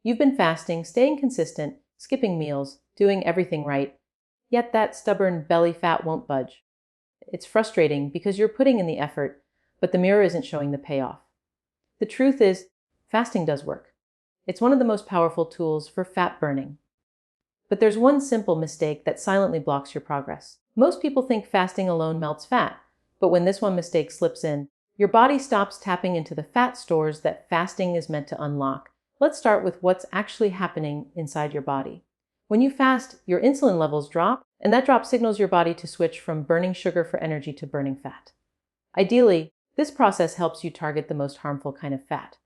You've been fasting, staying consistent, skipping meals, doing everything right, yet that stubborn belly fat won't budge. It's frustrating because you're putting in the effort, but the mirror isn't showing the payoff. The truth is, fasting does work. It's one of the most powerful tools for fat burning. But there's one simple mistake that silently blocks your progress. Most people think fasting alone melts fat, but when this one mistake slips in, your body stops tapping into the fat stores that fasting is meant to unlock. Let's start with what's actually happening inside your body. When you fast, your insulin levels drop, and that drop signals your body to switch from burning sugar for energy to burning fat. Ideally, this process helps you target the most harmful kind of fat: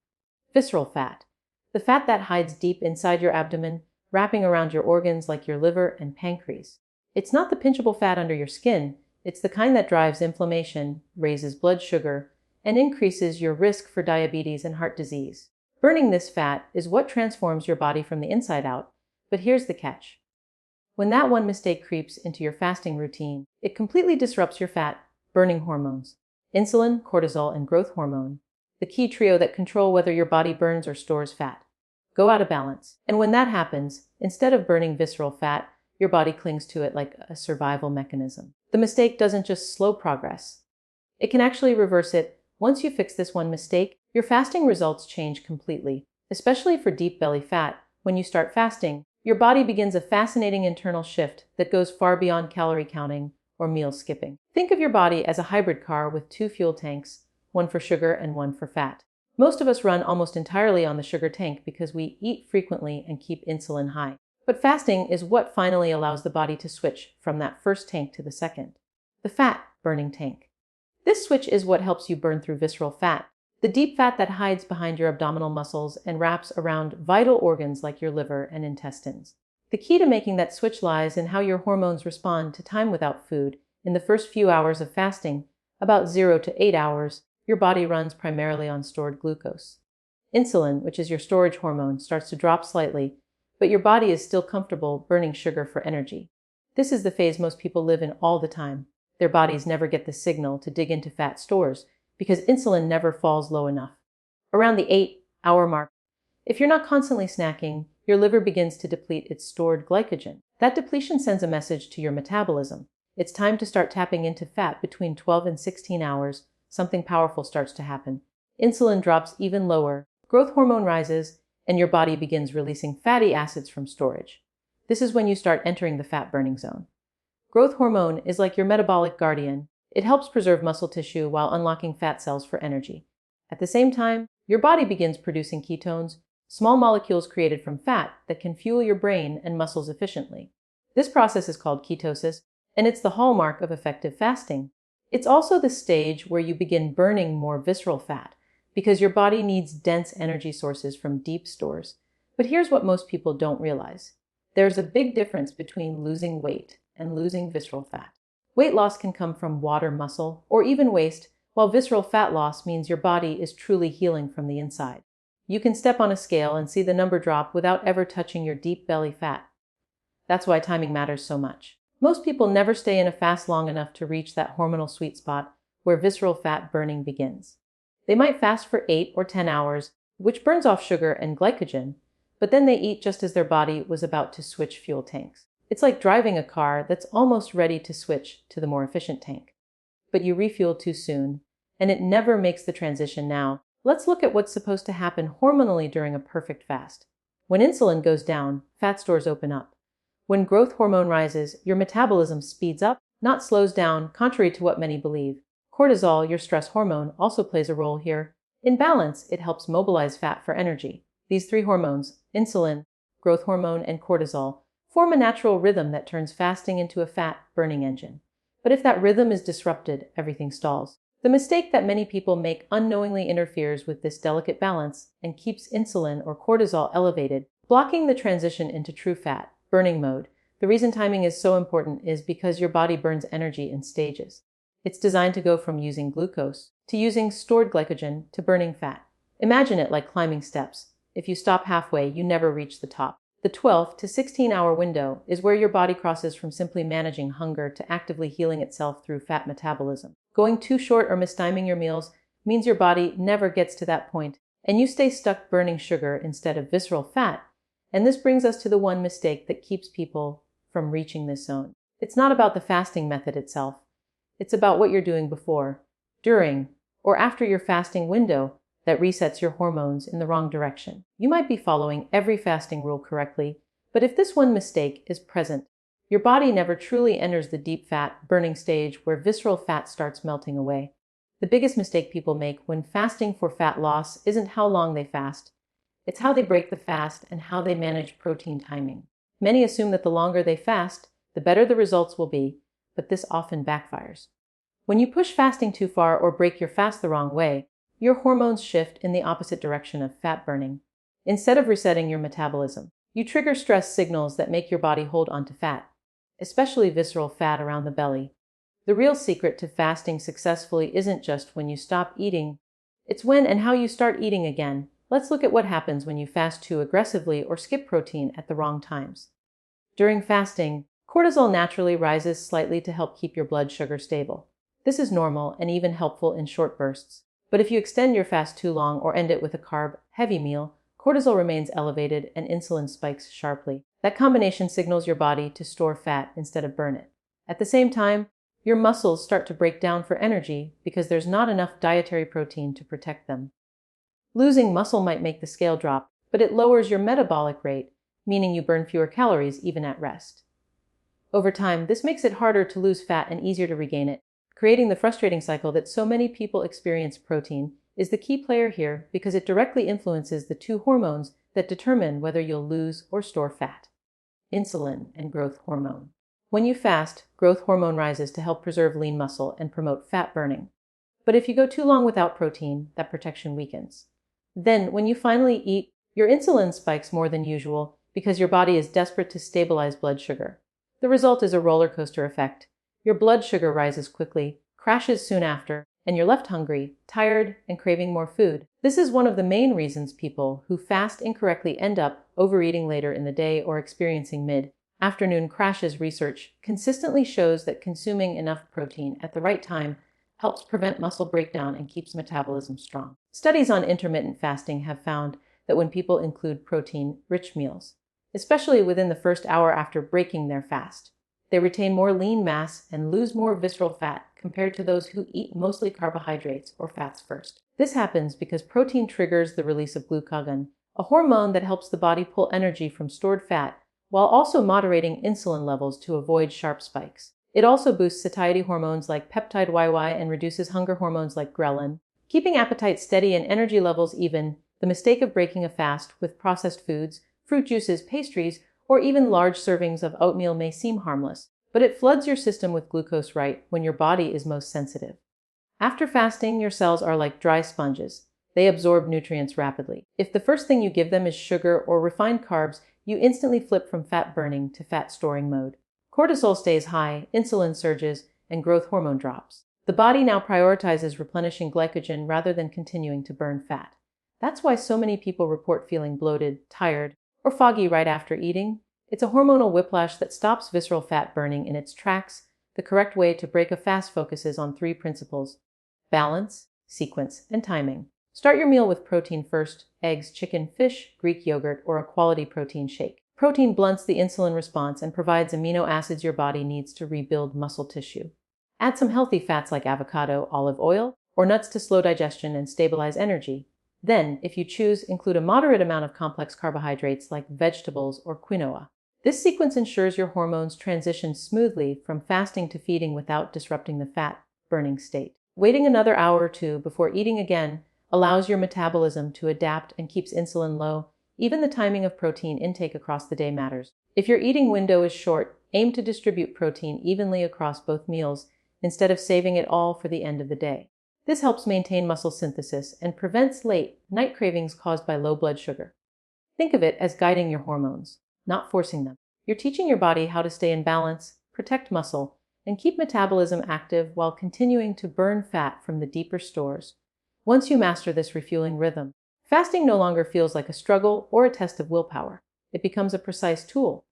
visceral fat, the fat that hides deep inside your abdomen, wrapping around your organs like your liver and pancreas. It's not the pinchable fat under your skin, it's the kind that drives inflammation, raises blood sugar, and increases your risk for diabetes and heart disease. Burning this fat is what transforms your body from the inside out, but here's the catch. When that one mistake creeps into your fasting routine, it completely disrupts your fat-burning hormones: insulin, cortisol, and growth hormone, the key trio that control whether your body burns or stores fat, go out of balance. And when that happens, instead of burning visceral fat, your body clings to it like a survival mechanism. The mistake doesn't just slow progress. It can actually reverse it. Once you fix this one mistake, your fasting results change completely, especially for deep belly fat. When you start fasting, your body begins a fascinating internal shift that goes far beyond calorie counting or meal skipping. Think of your body as a hybrid car with two fuel tanks, one for sugar and one for fat. Most of us run almost entirely on the sugar tank because we eat frequently and keep insulin high. But fasting is what finally allows the body to switch from that first tank to the second, the fat-burning tank. This switch is what helps you burn through visceral fat, the deep fat that hides behind your abdominal muscles and wraps around vital organs like your liver and intestines. The key to making that switch lies in how your hormones respond to time without food. In the first few hours of fasting, about 0 to 8 hours, your body runs primarily on stored glucose. Insulin, which is your storage hormone, starts to drop slightly, but your body is still comfortable burning sugar for energy. This is the phase most people live in all the time. Their bodies never get the signal to dig into fat stores because insulin never falls low enough. Around the 8-hour mark, if you're not constantly snacking, your liver begins to deplete its stored glycogen. That depletion sends a message to your metabolism. It's time to start tapping into fat. Between 12 and 16 hours, something powerful starts to happen. Insulin drops even lower, growth hormone rises, and your body begins releasing fatty acids from storage. This is when you start entering the fat-burning zone. Growth hormone is like your metabolic guardian. It helps preserve muscle tissue while unlocking fat cells for energy. At the same time, your body begins producing ketones, small molecules created from fat that can fuel your brain and muscles efficiently. This process is called ketosis, and it's the hallmark of effective fasting. It's also the stage where you begin burning more visceral fat, because your body needs dense energy sources from deep stores. But here's what most people don't realize. There's a big difference between losing weight and losing visceral fat. Weight loss can come from water, muscle, or even waste, while visceral fat loss means your body is truly healing from the inside. You can step on a scale and see the number drop without ever touching your deep belly fat. That's why timing matters so much. Most people never stay in a fast long enough to reach that hormonal sweet spot where visceral fat burning begins. They might fast for 8 or 10 hours, which burns off sugar and glycogen, but then they eat just as their body was about to switch fuel tanks. It's like driving a car that's almost ready to switch to the more efficient tank. But you refuel too soon, and it never makes the transition now. Let's look at what's supposed to happen hormonally during a perfect fast. When insulin goes down, fat stores open up. When growth hormone rises, your metabolism speeds up, not slows down, contrary to what many believe. Cortisol, your stress hormone, also plays a role here. In balance, it helps mobilize fat for energy. These three hormones, insulin, growth hormone, and cortisol, form a natural rhythm that turns fasting into a fat-burning engine. But if that rhythm is disrupted, everything stalls. The mistake that many people make unknowingly interferes with this delicate balance and keeps insulin or cortisol elevated, blocking the transition into true fat-burning mode. The reason timing is so important is because your body burns energy in stages. It's designed to go from using glucose to using stored glycogen to burning fat. Imagine it like climbing steps. If you stop halfway, you never reach the top. The 12 to 16-hour window is where your body crosses from simply managing hunger to actively healing itself through fat metabolism. Going too short or mistiming your meals means your body never gets to that point, and you stay stuck burning sugar instead of visceral fat, And this brings us to the one mistake that keeps people from reaching this zone. It's not about the fasting method itself. It's about what you're doing before, during, or after your fasting window that resets your hormones in the wrong direction. You might be following every fasting rule correctly, but if this one mistake is present, your body never truly enters the deep fat burning stage where visceral fat starts melting away. The biggest mistake people make when fasting for fat loss isn't how long they fast. It's how they break the fast and how they manage protein timing. Many assume that the longer they fast, the better the results will be, but this often backfires. When you push fasting too far or break your fast the wrong way, your hormones shift in the opposite direction of fat burning. Instead of resetting your metabolism, you trigger stress signals that make your body hold onto fat, especially visceral fat around the belly. The real secret to fasting successfully isn't just when you stop eating, it's when and how you start eating again. Let's look at what happens when you fast too aggressively or skip protein at the wrong times. During fasting, cortisol naturally rises slightly to help keep your blood sugar stable. This is normal and even helpful in short bursts. But if you extend your fast too long or end it with a carb-heavy meal, cortisol remains elevated and insulin spikes sharply. That combination signals your body to store fat instead of burn it. At the same time, your muscles start to break down for energy because there's not enough dietary protein to protect them. Losing muscle might make the scale drop, but it lowers your metabolic rate, meaning you burn fewer calories even at rest. Over time, this makes it harder to lose fat and easier to regain it, creating the frustrating cycle that so many people experience. Protein is the key player here because it directly influences the two hormones that determine whether you'll lose or store fat: insulin and growth hormone. When you fast, growth hormone rises to help preserve lean muscle and promote fat burning. But if you go too long without protein, that protection weakens. Then, when you finally eat, your insulin spikes more than usual because your body is desperate to stabilize blood sugar. The result is a roller coaster effect. Your blood sugar rises quickly, crashes soon after, and you're left hungry, tired, and craving more food. This is one of the main reasons people who fast incorrectly end up overeating later in the day or experiencing mid-afternoon crashes. Research consistently shows that consuming enough protein at the right time helps prevent muscle breakdown and keeps metabolism strong. Studies on intermittent fasting have found that when people include protein-rich meals, especially within the first hour after breaking their fast, they retain more lean mass and lose more visceral fat compared to those who eat mostly carbohydrates or fats first. This happens because protein triggers the release of glucagon, a hormone that helps the body pull energy from stored fat while also moderating insulin levels to avoid sharp spikes. It also boosts satiety hormones like peptide YY and reduces hunger hormones like ghrelin, keeping appetite steady and energy levels even. The mistake of breaking a fast with processed foods, fruit juices, pastries, or even large servings of oatmeal may seem harmless, but it floods your system with glucose right when your body is most sensitive. After fasting, your cells are like dry sponges. They absorb nutrients rapidly. If the first thing you give them is sugar or refined carbs, you instantly flip from fat burning to fat storing mode. Cortisol stays high, insulin surges, and growth hormone drops. The body now prioritizes replenishing glycogen rather than continuing to burn fat. That's why so many people report feeling bloated, tired, or foggy right after eating. It's a hormonal whiplash that stops visceral fat burning in its tracks. The correct way to break a fast focuses on three principles: balance, sequence, and timing. Start your meal with protein first: eggs, chicken, fish, Greek yogurt, or a quality protein shake. Protein blunts the insulin response and provides amino acids your body needs to rebuild muscle tissue. Add some healthy fats like avocado, olive oil, or nuts to slow digestion and stabilize energy. Then, if you choose, include a moderate amount of complex carbohydrates like vegetables or quinoa. This sequence ensures your hormones transition smoothly from fasting to feeding without disrupting the fat-burning state. Waiting another hour or two before eating again allows your metabolism to adapt and keeps insulin low. Even the timing of protein intake across the day matters. If your eating window is short, aim to distribute protein evenly across both meals instead of saving it all for the end of the day. This helps maintain muscle synthesis and prevents late-night cravings caused by low blood sugar. Think of it as guiding your hormones, not forcing them. You're teaching your body how to stay in balance, protect muscle, and keep metabolism active while continuing to burn fat from the deeper stores. Once you master this refueling rhythm, fasting no longer feels like a struggle or a test of willpower. It becomes a precise tool,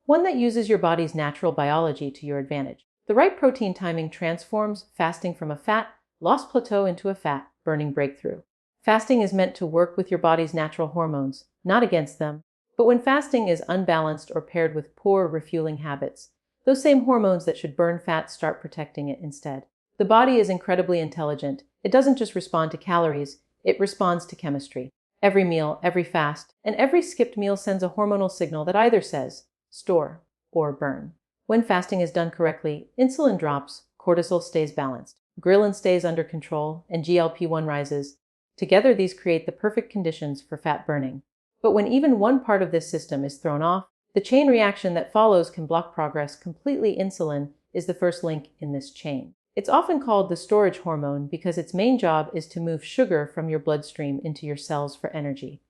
one that uses your body's natural biology to your advantage. The right protein timing transforms fasting from a fat-loss plateau into a fat-burning breakthrough. Fasting is meant to work with your body's natural hormones, not against them. But when fasting is unbalanced or paired with poor refueling habits, those same hormones that should burn fat start protecting it instead. The body is incredibly intelligent. It doesn't just respond to calories, it responds to chemistry. Every meal, every fast, and every skipped meal sends a hormonal signal that either says, store or burn. When fasting is done correctly, insulin drops, cortisol stays balanced, ghrelin stays under control, and GLP-1 rises. Together, these create the perfect conditions for fat burning. But when even one part of this system is thrown off, the chain reaction that follows can block progress completely. Insulin is the first link in this chain. It's often called the storage hormone because its main job is to move sugar from your bloodstream into your cells for energy.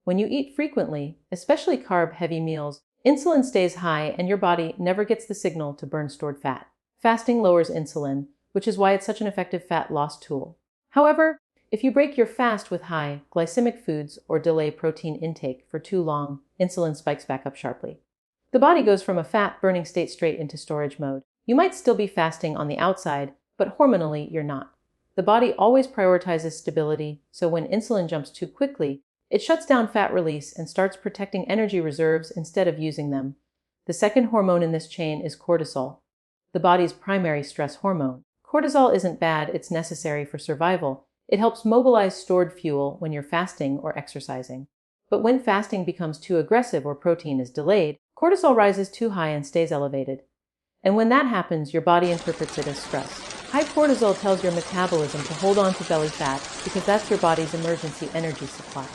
When you eat frequently, especially carb-heavy meals, insulin stays high and your body never gets the signal to burn stored fat. Fasting lowers insulin, which is why it's such an effective fat loss tool. However, if you break your fast with high glycemic foods or delay protein intake for too long, insulin spikes back up sharply. The body goes from a fat-burning state straight into storage mode. You might still be fasting on the outside, but hormonally you're not. The body always prioritizes stability, so when insulin jumps too quickly, it shuts down fat release and starts protecting energy reserves instead of using them. The second hormone in this chain is cortisol, the body's primary stress hormone. Cortisol isn't bad, it's necessary for survival. It helps mobilize stored fuel when you're fasting or exercising. But when fasting becomes too aggressive or protein is delayed, cortisol rises too high and stays elevated. And when that happens, your body interprets it as stress. High cortisol tells your metabolism to hold on to belly fat because that's your body's emergency energy supply.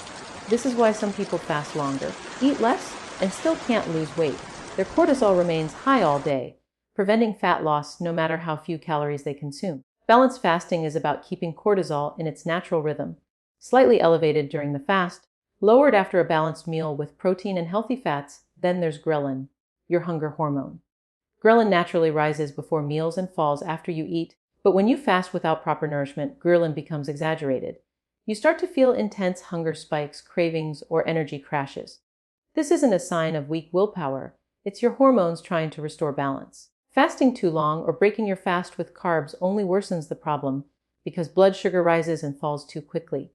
This is why some people fast longer, eat less, and still can't lose weight. Their cortisol remains high all day, preventing fat loss no matter how few calories they consume. Balanced fasting is about keeping cortisol in its natural rhythm, slightly elevated during the fast, lowered after a balanced meal with protein and healthy fats. Then there's ghrelin, your hunger hormone. Ghrelin naturally rises before meals and falls after you eat, but when you fast without proper nourishment, ghrelin becomes exaggerated. You start to feel intense hunger spikes, cravings, or energy crashes. This isn't a sign of weak willpower. It's your hormones trying to restore balance. Fasting too long or breaking your fast with carbs only worsens the problem because blood sugar rises and falls too quickly.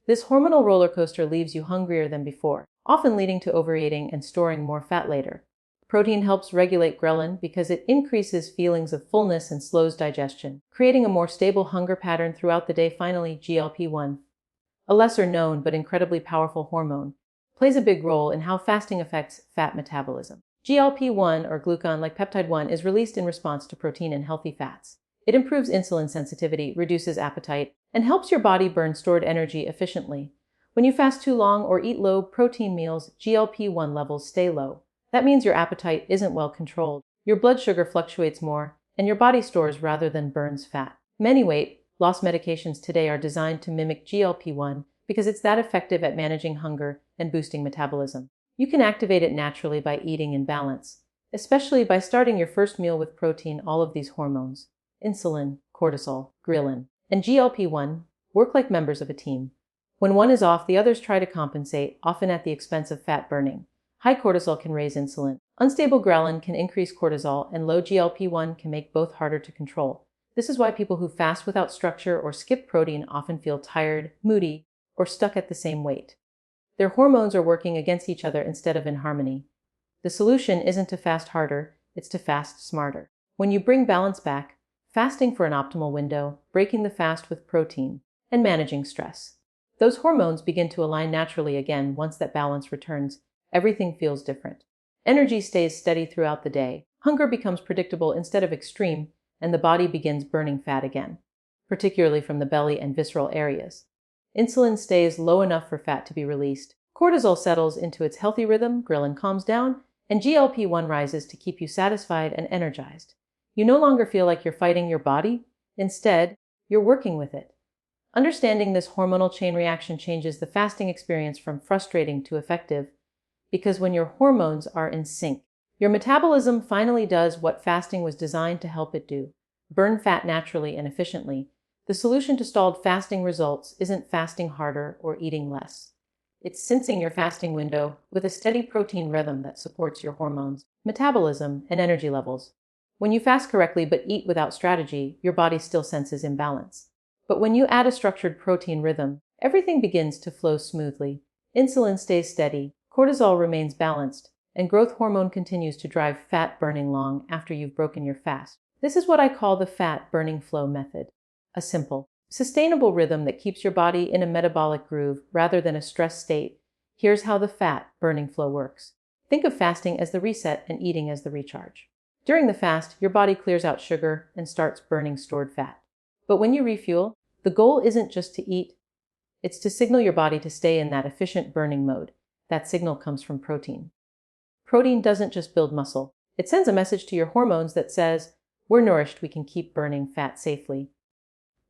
This hormonal roller coaster leaves you hungrier than before, often leading to overeating and storing more fat later. Protein helps regulate ghrelin because it increases feelings of fullness and slows digestion, creating a more stable hunger pattern throughout the day. Finally, GLP-1, a lesser-known but incredibly powerful hormone, plays a big role in how fasting affects fat metabolism. GLP-1, or glucagon-like peptide-1, is released in response to protein and healthy fats. It improves insulin sensitivity, reduces appetite, and helps your body burn stored energy efficiently. When you fast too long or eat low-protein meals, GLP-1 levels stay low. That means your appetite isn't well controlled, your blood sugar fluctuates more, and your body stores rather than burns fat. Many weight loss medications today are designed to mimic GLP-1 because it's that effective at managing hunger and boosting metabolism. You can activate it naturally by eating in balance, especially by starting your first meal with protein. All of these hormones, insulin, cortisol, ghrelin, and GLP-1, work like members of a team. When one is off, the others try to compensate, often at the expense of fat burning. High cortisol can raise insulin, unstable ghrelin can increase cortisol, and low GLP-1 can make both harder to control. This is why people who fast without structure or skip protein often feel tired, moody, or stuck at the same weight. Their hormones are working against each other instead of in harmony. The solution isn't to fast harder, it's to fast smarter. When you bring balance back, fasting for an optimal window, breaking the fast with protein, and managing stress, those hormones begin to align naturally again. Once that balance returns, everything feels different. Energy stays steady throughout the day, hunger becomes predictable instead of extreme, and the body begins burning fat again, particularly from the belly and visceral areas. Insulin stays low enough for fat to be released, cortisol settles into its healthy rhythm, ghrelin calms down, and GLP-1 rises to keep you satisfied and energized. You no longer feel like you're fighting your body. Instead, you're working with it. Understanding this hormonal chain reaction changes the fasting experience from frustrating to effective, because when your hormones are in sync, your metabolism finally does what fasting was designed to help it do: burn fat naturally and efficiently. The solution to stalled fasting results isn't fasting harder or eating less. It's sensing your fasting window with a steady protein rhythm that supports your hormones, metabolism, and energy levels. When you fast correctly but eat without strategy, your body still senses imbalance. But when you add a structured protein rhythm, everything begins to flow smoothly. Insulin stays steady, cortisol remains balanced, and growth hormone continues to drive fat burning long after you've broken your fast. This is what I call the fat burning flow method. A simple, sustainable rhythm that keeps your body in a metabolic groove rather than a stress state. Here's how the fat burning flow works. Think of fasting as the reset and eating as the recharge. During the fast, your body clears out sugar and starts burning stored fat. But when you refuel, the goal isn't just to eat, it's to signal your body to stay in that efficient burning mode. That signal comes from protein. Protein doesn't just build muscle. It sends a message to your hormones that says, we're nourished, we can keep burning fat safely.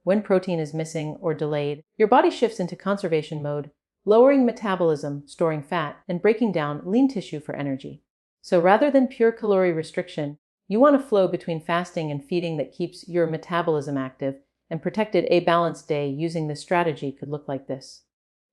When protein is missing or delayed, your body shifts into conservation mode, lowering metabolism, storing fat, and breaking down lean tissue for energy. So rather than pure calorie restriction, you want a flow between fasting and feeding that keeps your metabolism active and protected. A balanced day using this strategy could look like this.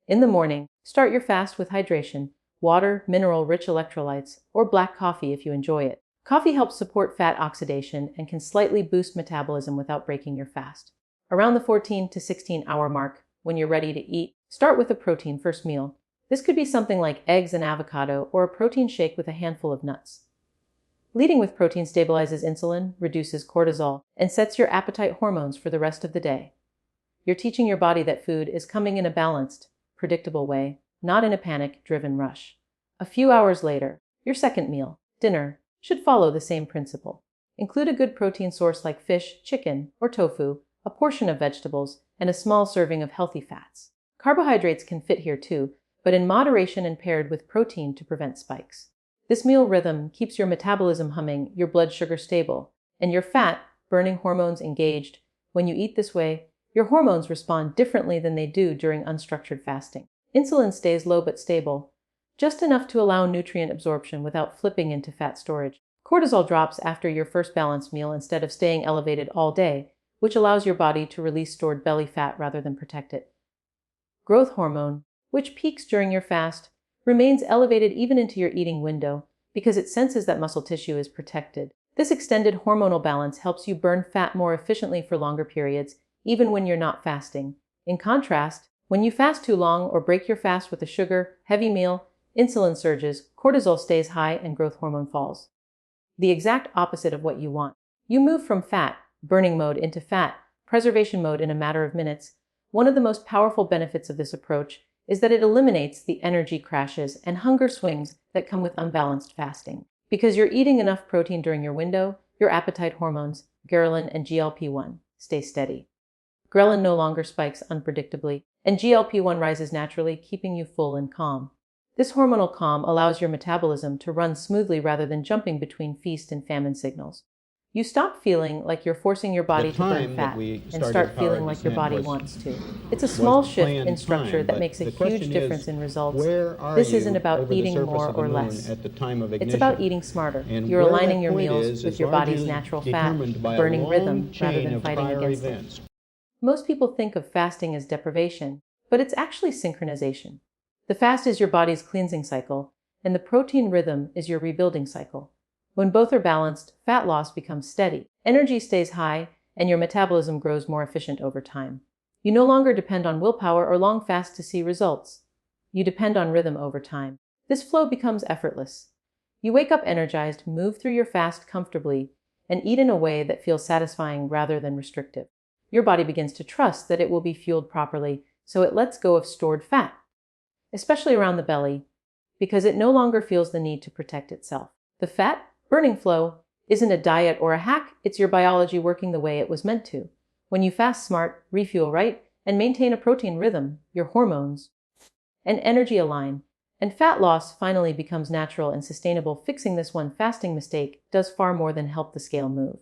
In the morning, start your fast with hydration, water, mineral-rich electrolytes, or black coffee if you enjoy it. Coffee helps support fat oxidation and can slightly boost metabolism without breaking your fast. Around the 14 to 16 hour mark, when you're ready to eat, start with a protein first meal. This could be something like eggs and avocado or a protein shake with a handful of nuts. Leading with protein stabilizes insulin, reduces cortisol, and sets your appetite hormones for the rest of the day. You're teaching your body that food is coming in a balanced, predictable way, not in a panic-driven rush. A few hours later, your second meal, dinner, should follow the same principle. Include a good protein source like fish, chicken, or tofu, a portion of vegetables, and a small serving of healthy fats. Carbohydrates can fit here too, but in moderation and paired with protein to prevent spikes. This meal rhythm keeps your metabolism humming, your blood sugar stable, and your fat-burning hormones engaged. When you eat this way, your hormones respond differently than they do during unstructured fasting. Insulin stays low but stable, just enough to allow nutrient absorption without flipping into fat storage. Cortisol drops after your first balanced meal instead of staying elevated all day, which allows your body to release stored belly fat rather than protect it. Growth hormone, which peaks during your fast, remains elevated even into your eating window because it senses that muscle tissue is protected. This extended hormonal balance helps you burn fat more efficiently for longer periods, even when you're not fasting. In contrast, when you fast too long or break your fast with a sugar-heavy meal, insulin surges, cortisol stays high, and growth hormone falls. The exact opposite of what you want. You move from fat burning mode into fat preservation mode in a matter of minutes. One of the most powerful benefits of this approach is that it eliminates the energy crashes and hunger swings that come with unbalanced fasting. Because you're eating enough protein during your window, your appetite hormones, ghrelin and GLP-1, stay steady. Ghrelin no longer spikes unpredictably, and GLP-1 rises naturally, keeping you full and calm. This hormonal calm allows your metabolism to run smoothly rather than jumping between feast and famine signals. You stop feeling like you're forcing your body to burn fat and start feeling like your body wants to. It's a small shift in structure that makes a huge difference in results. This isn't about eating more or less. It's about eating smarter. You're aligning your meals with your body's natural fat burning rhythm rather than fighting against it. Most people think of fasting as deprivation, but it's actually synchronization. The fast is your body's cleansing cycle, and the protein rhythm is your rebuilding cycle. When both are balanced, fat loss becomes steady, energy stays high, and your metabolism grows more efficient over time. You no longer depend on willpower or long fasts to see results. You depend on rhythm over time. This flow becomes effortless. You wake up energized, move through your fast comfortably, and eat in a way that feels satisfying rather than restrictive. Your body begins to trust that it will be fueled properly, so it lets go of stored fat, especially around the belly, because it no longer feels the need to protect itself. The fat burning flow isn't a diet or a hack, it's your biology working the way it was meant to. When you fast smart, refuel right, and maintain a protein rhythm, your hormones and energy align, and fat loss finally becomes natural and sustainable. Fixing this one fasting mistake does far more than help the scale move.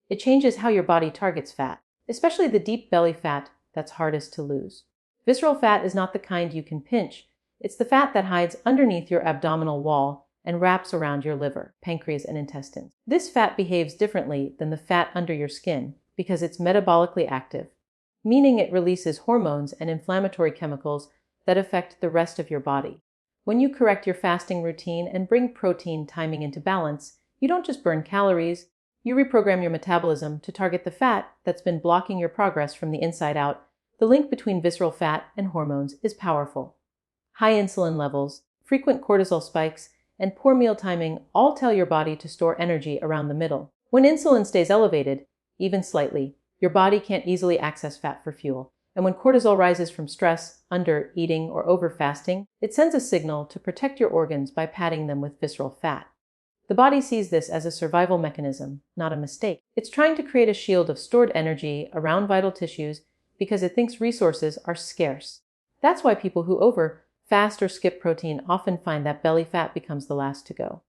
It changes how your body targets fat, especially the deep belly fat that's hardest to lose. Visceral fat is not the kind you can pinch. It's the fat that hides underneath your abdominal wall and wraps around your liver, pancreas, and intestines. This fat behaves differently than the fat under your skin because it's metabolically active, meaning it releases hormones and inflammatory chemicals that affect the rest of your body. When you correct your fasting routine and bring protein timing into balance, you don't just burn calories, you reprogram your metabolism to target the fat that's been blocking your progress from the inside out. The link between visceral fat and hormones is powerful. High insulin levels, frequent cortisol spikes, and poor meal timing all tell your body to store energy around the middle. When insulin stays elevated, even slightly, your body can't easily access fat for fuel. And when cortisol rises from stress, under eating, or over fasting, it sends a signal to protect your organs by padding them with visceral fat. The body sees this as a survival mechanism, not a mistake. It's trying to create a shield of stored energy around vital tissues because it thinks resources are scarce. That's why people who fast or skip protein often find that belly fat becomes the last to go.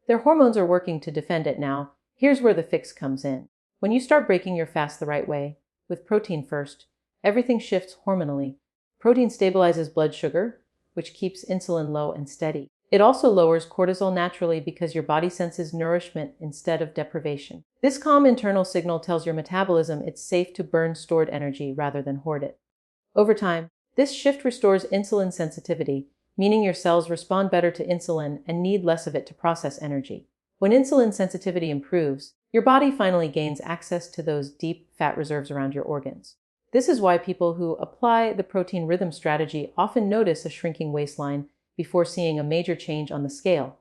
Their hormones are working to defend it now. Here's where the fix comes in. When you start breaking your fast the right way, with protein first, everything shifts hormonally. Protein stabilizes blood sugar, which keeps insulin low and steady. It also lowers cortisol naturally because your body senses nourishment instead of deprivation. This calm internal signal tells your metabolism it's safe to burn stored energy rather than hoard it. Over time, this shift restores insulin sensitivity, meaning your cells respond better to insulin and need less of it to process energy. When insulin sensitivity improves, your body finally gains access to those deep fat reserves around your organs. This is why people who apply the protein rhythm strategy often notice a shrinking waistline before seeing a major change on the scale.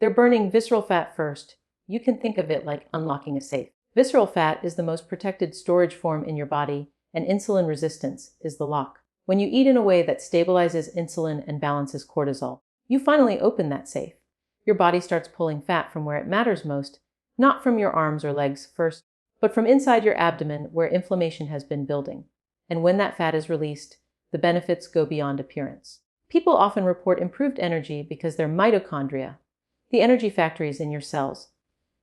They're burning visceral fat first. You can think of it like unlocking a safe. Visceral fat is the most protected storage form in your body, and insulin resistance is the lock. When you eat in a way that stabilizes insulin and balances cortisol, you finally open that safe. Your body starts pulling fat from where it matters most, not from your arms or legs first, but from inside your abdomen where inflammation has been building. And when that fat is released, the benefits go beyond appearance. People often report improved energy because their mitochondria, the energy factories in your cells,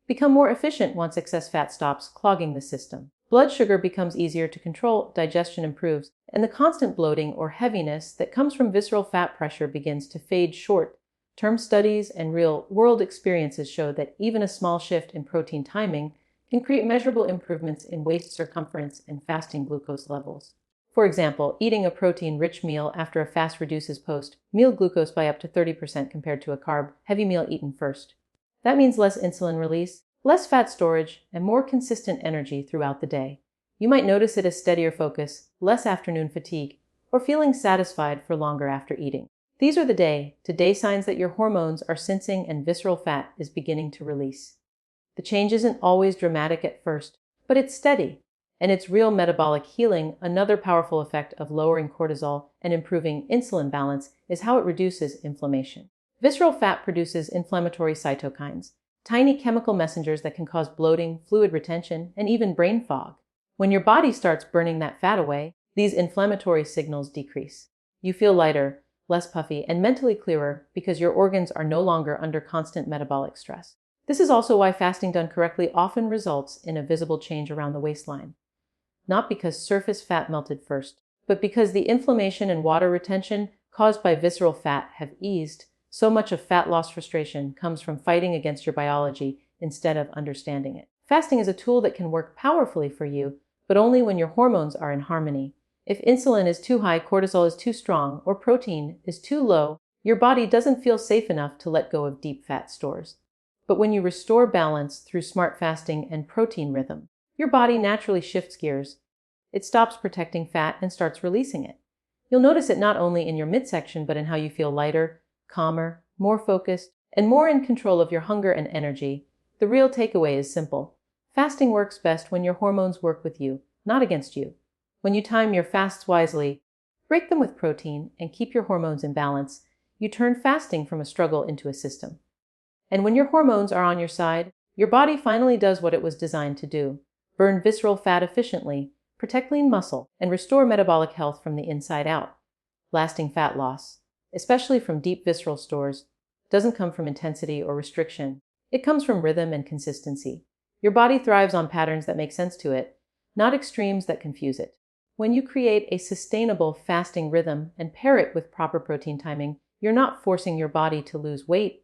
become more efficient once excess fat stops clogging the system. Blood sugar becomes easier to control, digestion improves, and the constant bloating or heaviness that comes from visceral fat pressure begins to fade short. Term studies and real-world experiences show that even a small shift in protein timing can create measurable improvements in waist circumference and fasting glucose levels. For example, eating a protein-rich meal after a fast reduces post-meal glucose by up to 30% compared to a carb-heavy meal eaten first. That means less insulin release, less fat storage, and more consistent energy throughout the day. You might notice it as steadier focus, less afternoon fatigue, or feeling satisfied for longer after eating. These are the day-to-day signs that your hormones are sensing and visceral fat is beginning to release. The change isn't always dramatic at first, but it's steady, and it's real metabolic healing. Another powerful effect of lowering cortisol and improving insulin balance is how it reduces inflammation. Visceral fat produces inflammatory cytokines, tiny chemical messengers that can cause bloating, fluid retention, and even brain fog. When your body starts burning that fat away, these inflammatory signals decrease. You feel lighter, less puffy, and mentally clearer because your organs are no longer under constant metabolic stress. This is also why fasting done correctly often results in a visible change around the waistline. Not because surface fat melted first, but because the inflammation and water retention caused by visceral fat have eased. So much of fat loss frustration comes from fighting against your biology instead of understanding it. Fasting is a tool that can work powerfully for you, but only when your hormones are in harmony. If insulin is too high, cortisol is too strong, or protein is too low, your body doesn't feel safe enough to let go of deep fat stores. But when you restore balance through smart fasting and protein rhythm, your body naturally shifts gears. It stops protecting fat and starts releasing it. You'll notice it not only in your midsection, but in how you feel lighter, calmer, more focused, and more in control of your hunger and energy. The real takeaway is simple. Fasting works best when your hormones work with you, not against you. When you time your fasts wisely, break them with protein, and keep your hormones in balance, you turn fasting from a struggle into a system. And when your hormones are on your side, your body finally does what it was designed to do: burn visceral fat efficiently, protect lean muscle, and restore metabolic health from the inside out. Lasting fat loss, especially from deep visceral stores, doesn't come from intensity or restriction. It comes from rhythm and consistency. Your body thrives on patterns that make sense to it, not extremes that confuse it. When you create a sustainable fasting rhythm and pair it with proper protein timing, you're not forcing your body to lose weight.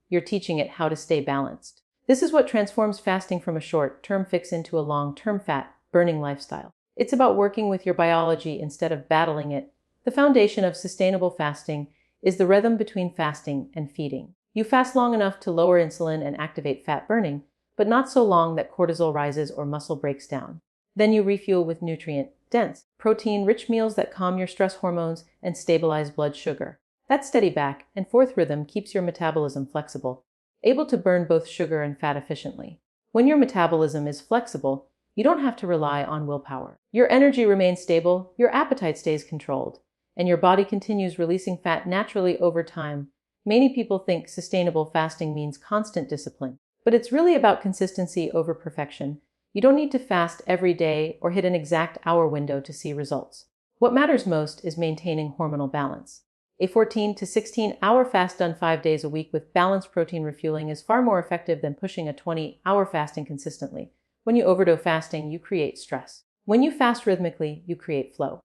You're teaching it how to stay balanced. This is what transforms fasting from a short-term fix into a long-term fat-burning lifestyle. It's about working with your biology instead of battling it. The foundation of sustainable fasting is the rhythm between fasting and feeding. You fast long enough to lower insulin and activate fat burning, but not so long that cortisol rises or muscle breaks down. Then you refuel with nutrient-dense, protein-rich meals that calm your stress hormones and stabilize blood sugar. That steady back and forth rhythm keeps your metabolism flexible, able to burn both sugar and fat efficiently. When your metabolism is flexible, you don't have to rely on willpower. Your energy remains stable, your appetite stays controlled, and your body continues releasing fat naturally over time. Many people think sustainable fasting means constant discipline, but it's really about consistency over perfection. You don't need to fast every day or hit an exact hour window to see results. What matters most is maintaining hormonal balance. A 14 to 16-hour fast done 5 days a week with balanced protein refueling is far more effective than pushing a 20-hour fasting consistently. When you overdo fasting, you create stress. When you fast rhythmically, you create flow.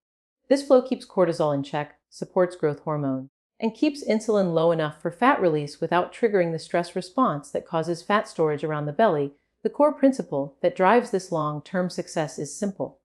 This flow keeps cortisol in check, supports growth hormone, and keeps insulin low enough for fat release without triggering the stress response that causes fat storage around the belly. The core principle that drives this long-term success is simple.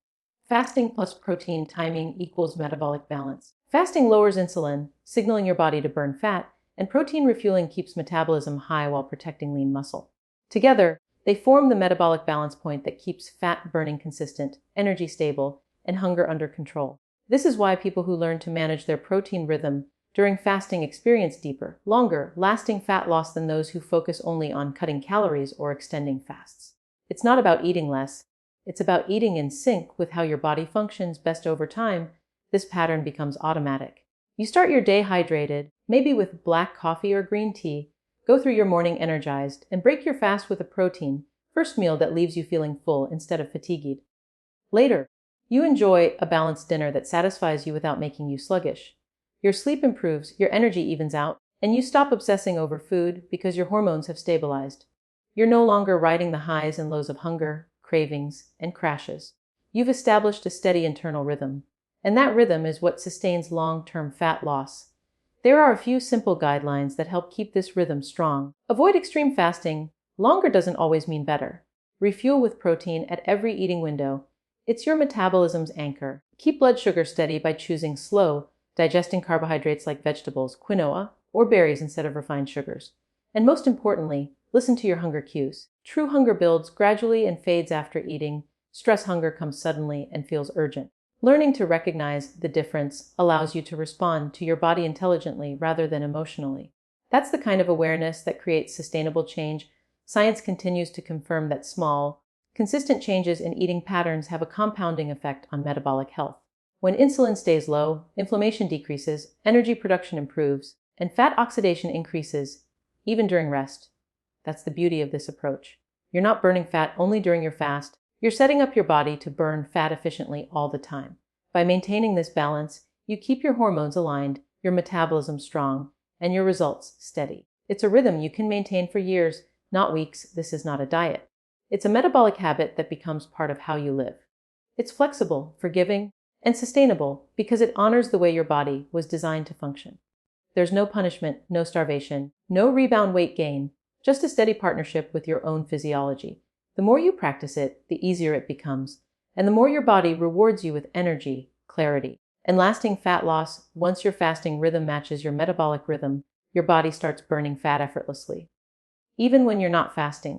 Fasting plus protein timing equals metabolic balance. Fasting lowers insulin, signaling your body to burn fat, and protein refueling keeps metabolism high while protecting lean muscle. Together, they form the metabolic balance point that keeps fat burning consistent, energy stable, and hunger under control. This is why people who learn to manage their protein rhythm during fasting experience deeper, longer, lasting fat loss than those who focus only on cutting calories or extending fasts. It's not about eating less, it's about eating in sync with how your body functions best over time. This pattern becomes automatic. You start your day hydrated, maybe with black coffee or green tea, go through your morning energized, and break your fast with a protein first meal that leaves you feeling full instead of fatigued. Later, you enjoy a balanced dinner that satisfies you without making you sluggish. Your sleep improves, your energy evens out, and you stop obsessing over food because your hormones have stabilized. You're no longer riding the highs and lows of hunger, cravings, and crashes. You've established a steady internal rhythm, and that rhythm is what sustains long-term fat loss. There are a few simple guidelines that help keep this rhythm strong. Avoid extreme fasting. Longer doesn't always mean better. Refuel with protein at every eating window. It's your metabolism's anchor. Keep blood sugar steady by choosing slow, digesting carbohydrates like vegetables, quinoa, or berries instead of refined sugars. And most importantly, listen to your hunger cues. True hunger builds gradually and fades after eating. Stress hunger comes suddenly and feels urgent. Learning to recognize the difference allows you to respond to your body intelligently rather than emotionally. That's the kind of awareness that creates sustainable change. Science continues to confirm that small, consistent changes in eating patterns have a compounding effect on metabolic health. When insulin stays low, inflammation decreases, energy production improves, and fat oxidation increases, even during rest. That's the beauty of this approach. You're not burning fat only during your fast. You're setting up your body to burn fat efficiently all the time. By maintaining this balance, you keep your hormones aligned, your metabolism strong, and your results steady. It's a rhythm you can maintain for years, not weeks. This is not a diet. It's a metabolic habit that becomes part of how you live. It's flexible, forgiving, and sustainable because it honors the way your body was designed to function. There's no punishment, no starvation, no rebound weight gain, just a steady partnership with your own physiology. The more you practice it, the easier it becomes, and the more your body rewards you with energy, clarity, and lasting fat loss. Once your fasting rhythm matches your metabolic rhythm, your body starts burning fat effortlessly. Even when you're not fasting,